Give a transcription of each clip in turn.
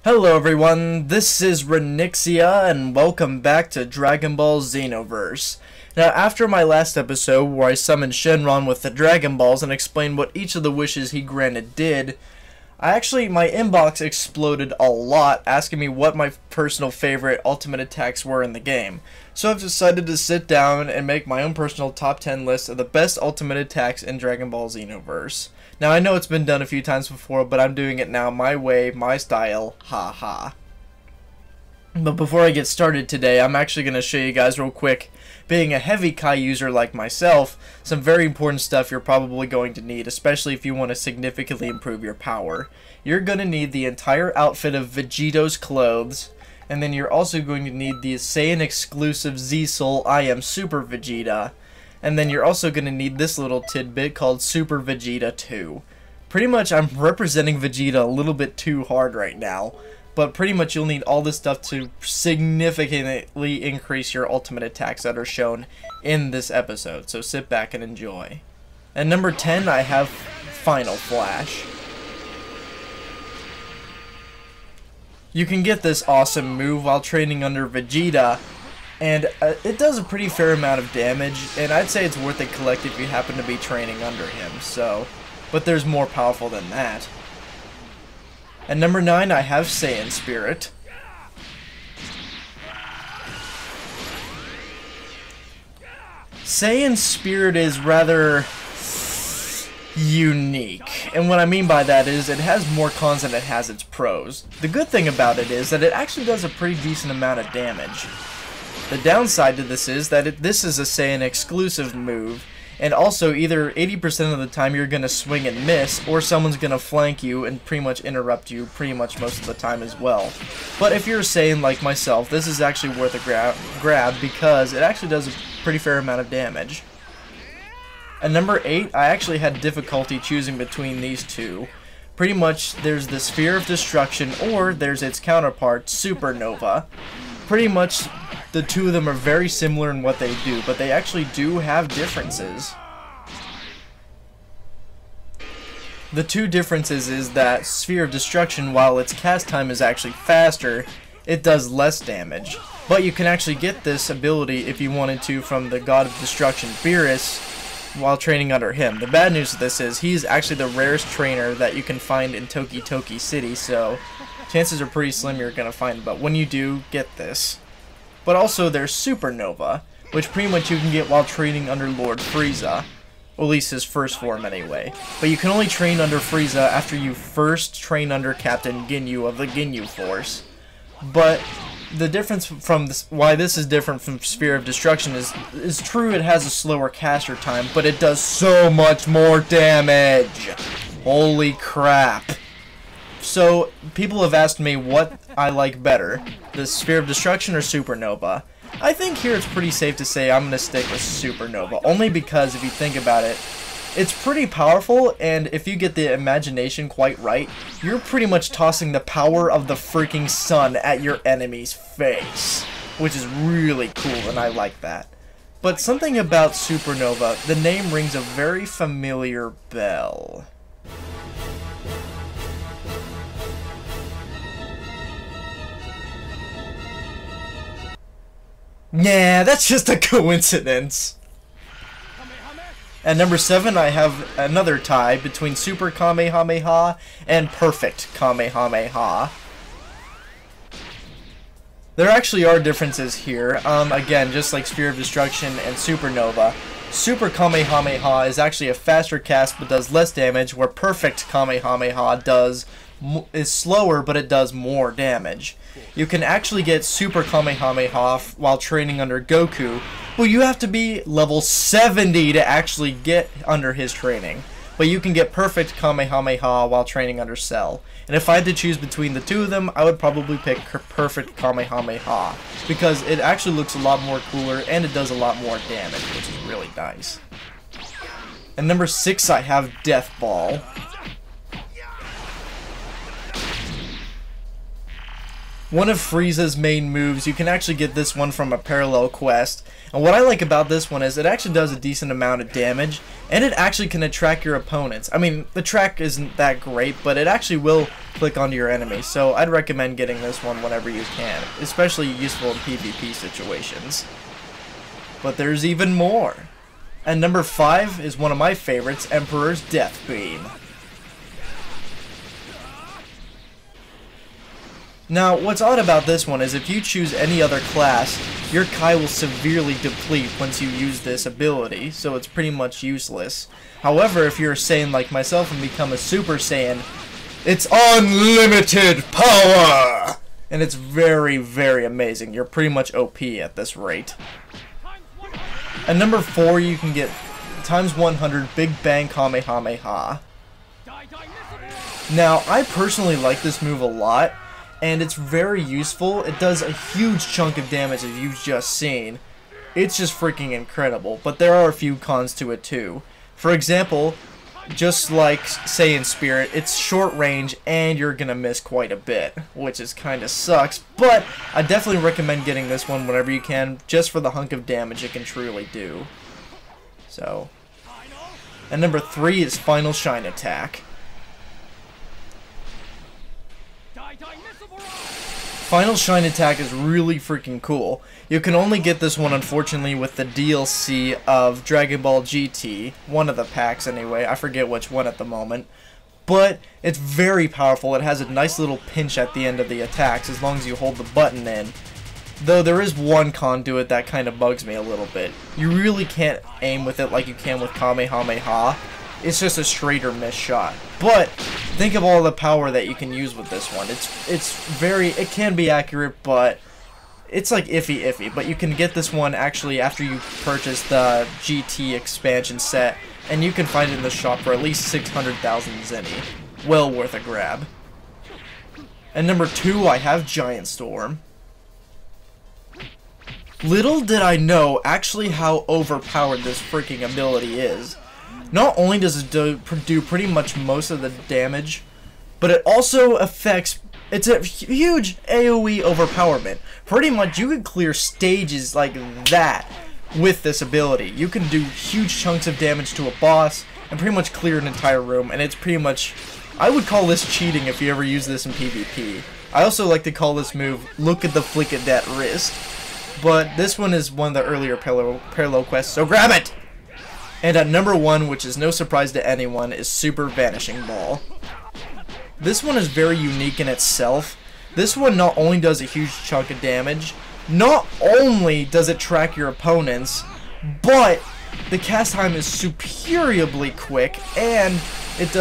Hello everyone, this is Renixia and welcome back to Dragon Ball Xenoverse. Now after my last episode where I summoned Shenron with the Dragon Balls and explained what each of the wishes he granted did, my inbox exploded a lot asking me what my personal favorite ultimate attacks were in the game. So I've decided to sit down and make my own personal top 10 list of the best ultimate attacks in Dragon Ball Xenoverse. Now I know it's been done a few times before, but I'm doing it now my way, my style, haha. But before I get started today, I'm actually going to show you guys real quick, being a heavy Kai user like myself, some very important stuff you're probably going to need, especially if you want to significantly improve your power. You're going to need the entire outfit of Vegito's clothes, and then you're also going to need the Saiyan exclusive Z-Soul I Am Super Vegeta. And then you're also going to need this little tidbit called Super Vegeta 2. Pretty much I'm representing Vegeta a little bit too hard right now, but pretty much you'll need all this stuff to significantly increase your ultimate attacks that are shown in this episode, so sit back and enjoy. At number 10 I have Final Flash. You can get this awesome move while training under Vegeta, and it does a pretty fair amount of damage, and I'd say it's worth it collect if you happen to be training under him, but there's more powerful than that. At number 9 I have Saiyan Spirit. Saiyan Spirit is rather unique, and what I mean by that is it has more cons than it has its pros. The good thing about it is that it actually does a pretty decent amount of damage. The downside to this is that this is a Saiyan exclusive move, and also either 80% of the time you're going to swing and miss, or someone's going to flank you and pretty much interrupt you pretty much most of the time as well. But if you're a Saiyan like myself, this is actually worth a grab because it actually does a pretty fair amount of damage. At number 8, I actually had difficulty choosing between these two. Pretty much there's the Sphere of Destruction, or there's its counterpart, Supernova. Pretty much the two of them are very similar in what they do, but they actually do have differences. The two differences is that Sphere of Destruction, while its cast time is actually faster, it does less damage. But you can actually get this ability if you wanted to from the God of Destruction, Beerus, while training under him. The bad news of this is he's actually the rarest trainer that you can find in Toki Toki City, so chances are pretty slim you're going to find him, but when you do, get this. But also there's Supernova, which pretty much you can get while training under Lord Frieza. Or at least his first form anyway. But you can only train under Frieza after you first train under Captain Ginyu of the Ginyu Force. But the difference from this, why this is different from Sphere of Destruction is true, it has a slower caster time, but it does so much more damage. Holy crap. So, people have asked me what I like better, the Sphere of Destruction or Supernova. I think here it's pretty safe to say I'm going to stick with Supernova, only because if you think about it, it's pretty powerful, and if you get the imagination quite right, you're pretty much tossing the power of the freaking sun at your enemy's face, which is really cool, and I like that. But something about Supernova, the name rings a very familiar bell. Nah, that's just a coincidence. At number 7, I have another tie between Super Kamehameha and Perfect Kamehameha. There actually are differences here. Again, just like Sphere of Destruction and Supernova, Super Kamehameha is actually a faster cast but does less damage, where Perfect Kamehameha is slower but it does more damage. You can actually get Super Kamehameha while training under Goku. Well, you have to be level 70 to actually get under his training. But you can get Perfect Kamehameha while training under Cell. And if I had to choose between the two of them, I would probably pick Perfect Kamehameha, because it actually looks a lot more cooler and it does a lot more damage, which is really nice. At number 6, I have Death Ball. one of Frieza's main moves. You can actually get this one from a parallel quest. And what I like about this one is it actually does a decent amount of damage, and it actually can attract your opponents. I mean, the track isn't that great, but it actually will click onto your enemy. So I'd recommend getting this one whenever you can, especially useful in PvP situations. But there's even more. And number 5 is one of my favorites, Emperor's Death Beam. Now, what's odd about this one is if you choose any other class, your Kai will severely deplete once you use this ability, so it's pretty much useless. However, if you're a Saiyan like myself and become a Super Saiyan, it's unlimited power! And it's very, very amazing. You're pretty much OP at this rate. At number 4, you can get times 100 Big Bang Kamehameha. Now, I personally like this move a lot, and it's very useful. It does a huge chunk of damage, as you've just seen. It's just freaking incredible, but there are a few cons to it too. For example, just like Saiyan Spirit, it's short range and you're gonna miss quite a bit, which is kinda sucks, but I definitely recommend getting this one whenever you can, just for the hunk of damage it can truly do. So, and number 3 is Final Shine Attack. Final Shine Attack is really freaking cool. You can only get this one, unfortunately, with the DLC of Dragon Ball GT. One of the packs, anyway. I forget which one at the moment. But it's very powerful. It has a nice little pinch at the end of the attacks, as long as you hold the button in. Though there is one con to it that kind of bugs me a little bit. You really can't aim with it like you can with Kamehameha. It's just a straighter miss shot. But think of all the power that you can use with this one. It can be accurate, but it's like iffy. But you can get this one actually after you purchase the GT expansion set, and you can find it in the shop for at least 600,000 zenny. Well worth a grab. And number 2, I have Giant Storm. Little did I know actually how overpowered this freaking ability is. Not only does it do pretty much most of the damage, but it also affects, it's a huge AoE overpowerment. Pretty much you can clear stages like that with this ability. You can do huge chunks of damage to a boss and pretty much clear an entire room, and it's pretty much, I would call this cheating if you ever use this in PvP. I also like to call this move, look at the flick of that wrist. But this one is one of the earlier parallel quests, so grab it! And at number 1, which is no surprise to anyone, is Super Vanishing Ball. This one is very unique in itself. This one not only does a huge chunk of damage, not only does it track your opponents, but the cast time is superiorly quick, and it's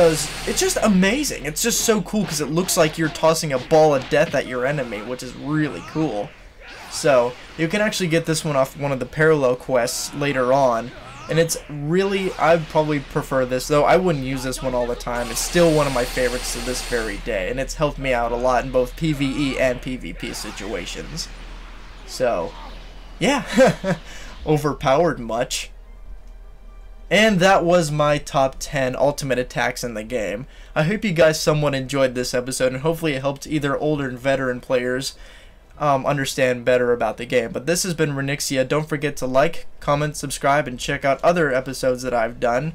just amazing. It's just so cool because it looks like you're tossing a ball of death at your enemy, which is really cool. So, you can actually get this one off one of the parallel quests later on. And it's really, I'd probably prefer this, though I wouldn't use this one all the time. It's still one of my favorites to this very day, and it's helped me out a lot in both PvE and PvP situations. So, yeah, overpowered much. And that was my top 10 ultimate attacks in the game. I hope you guys somewhat enjoyed this episode, and hopefully it helped either older and veteran players understand better about the game. But this has been Renixia. Don't forget to like, comment, subscribe, and check out other episodes that I've done.